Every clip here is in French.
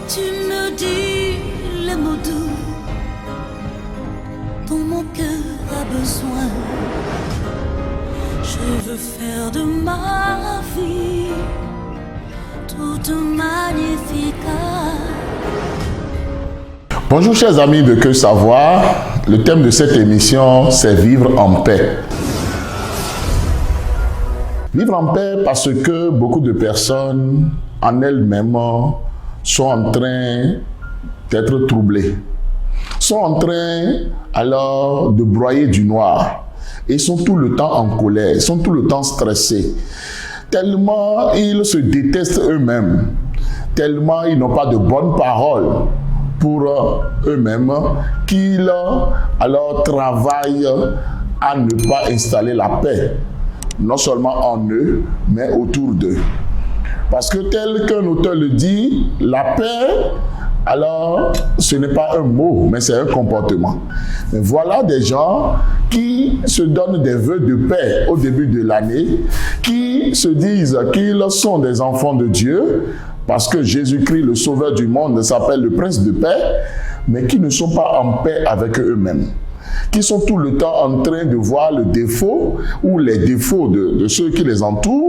Tu me dis les mots doux dont mon cœur a besoin. Je veux faire de ma vie toute magnifique. Bonjour chers amis de Que Savoir, le thème de cette émission c'est vivre en paix. Vivre en paix parce que beaucoup de personnes en elles-mêmes sont en train d'être troublées, sont en train alors de broyer du noir et sont tout le temps en colère, sont tout le temps stressés, tellement ils se détestent eux-mêmes, tellement ils n'ont pas de bonnes paroles pour eux-mêmes qu'ils alors travaillent à ne pas installer la paix, non seulement en eux, mais autour d'eux. Parce que tel qu'un auteur le dit, la paix, alors ce n'est pas un mot, mais c'est un comportement. Mais voilà des gens qui se donnent des vœux de paix au début de l'année, qui se disent qu'ils sont des enfants de Dieu, parce que Jésus-Christ, le Sauveur du monde, s'appelle le Prince de paix, mais qui ne sont pas en paix avec eux-mêmes, qui sont tout le temps en train de voir le défaut ou les défauts de ceux qui les entourent.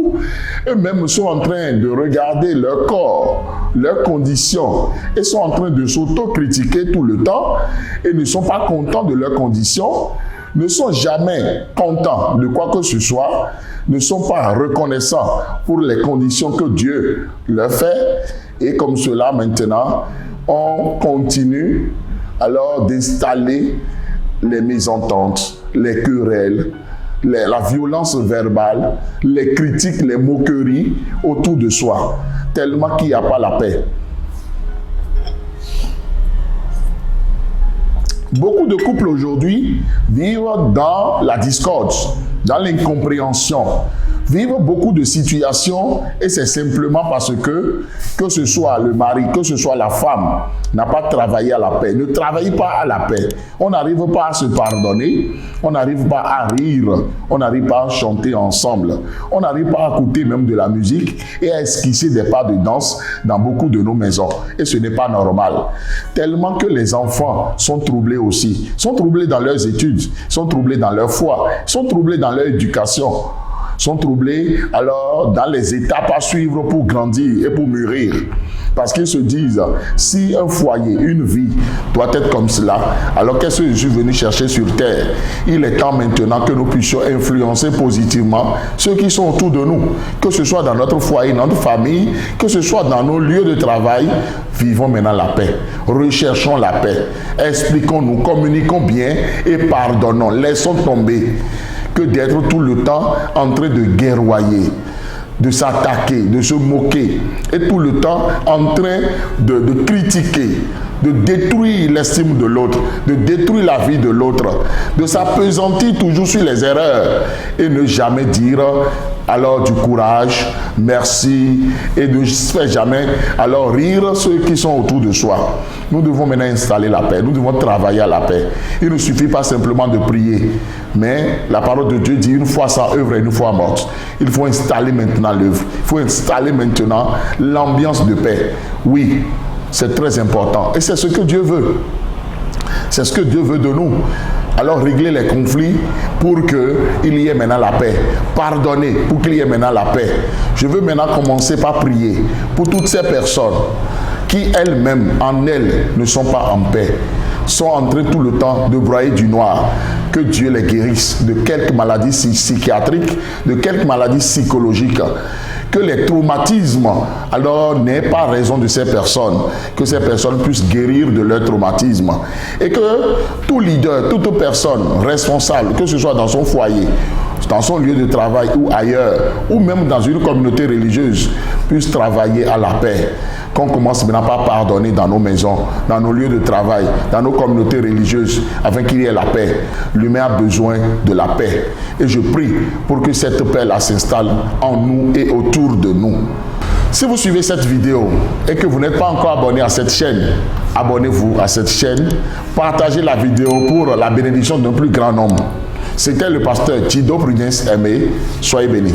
Eux-mêmes sont en train de regarder leur corps, leurs conditions, et sont en train de s'auto-critiquer tout le temps et ne sont pas contents de leurs conditions, ne sont jamais contents de quoi que ce soit, ne sont pas reconnaissants pour les conditions que Dieu leur fait. Et comme cela maintenant, on continue alors d'installer les mésententes, les querelles, la violence verbale, les critiques, les moqueries autour de soi, tellement qu'il n'y a pas la paix. Beaucoup de couples aujourd'hui vivent dans la discorde, dans l'incompréhension, vivent beaucoup de situations et c'est simplement parce que ce soit le mari, que ce soit la femme, n'a pas travaillé à la paix. Ne travaille pas à la paix. On n'arrive pas à se pardonner, on n'arrive pas à rire, on n'arrive pas à chanter ensemble, on n'arrive pas à écouter même de la musique et à esquisser des pas de danse dans beaucoup de nos maisons. Et ce n'est pas normal. Tellement que les enfants sont troublés aussi, sont troublés dans leurs études, sont troublés dans leur foi, sont troublés dans leur éducation, sont troublés alors dans les étapes à suivre pour grandir et pour mûrir. Parce qu'ils se disent, si un foyer, une vie doit être comme cela, alors qu'est-ce que je suis venu chercher sur terre? Il est temps maintenant que nous puissions influencer positivement ceux qui sont autour de nous, que ce soit dans notre foyer, notre famille, que ce soit dans nos lieux de travail. Vivons maintenant la paix, recherchons la paix, expliquons-nous, communiquons bien et pardonnons, laissons tomber que d'être tout le temps en train de guerroyer, de s'attaquer, de se moquer, et tout le temps en train de critiquer, de détruire l'estime de l'autre, de détruire la vie de l'autre, de s'appesantir toujours sur les erreurs et ne jamais dire alors du courage, merci, et ne faire jamais alors rire ceux qui sont autour de soi. Nous devons maintenant installer la paix, nous devons travailler à la paix. Il ne suffit pas simplement de prier, mais la parole de Dieu dit une fois sans œuvre et une fois morte. Il faut installer maintenant l'œuvre, il faut installer maintenant l'ambiance de paix. Oui, c'est très important et c'est ce que Dieu veut. C'est ce que Dieu veut de nous. Alors régler les conflits pour qu'il y ait maintenant la paix. Pardonner pour qu'il y ait maintenant la paix. Je veux maintenant commencer par prier pour toutes ces personnes qui elles-mêmes, en elles, ne sont pas en paix, sont en train tout le temps de broyer du noir. Que Dieu les guérisse de quelques maladies psychiatriques, de quelques maladies psychologiques. Que les traumatismes, alors, n'aient pas raison de ces personnes, que ces personnes puissent guérir de leur traumatisme. Et que tout leader, toute personne responsable, que ce soit dans son foyer, dans son lieu de travail ou ailleurs, ou même dans une communauté religieuse, puisse travailler à la paix. Qu'on commence maintenant par pardonner dans nos maisons, dans nos lieux de travail, dans nos communautés religieuses, afin qu'il y ait la paix. L'humain a besoin de la paix. Et je prie pour que cette paix-là s'installe en nous et autour de nous. Si vous suivez cette vidéo et que vous n'êtes pas encore abonné à cette chaîne, abonnez-vous à cette chaîne, partagez la vidéo pour la bénédiction d'un plus grand nombre. C'était le pasteur Thido Prudence Aimé. Soyez bénis.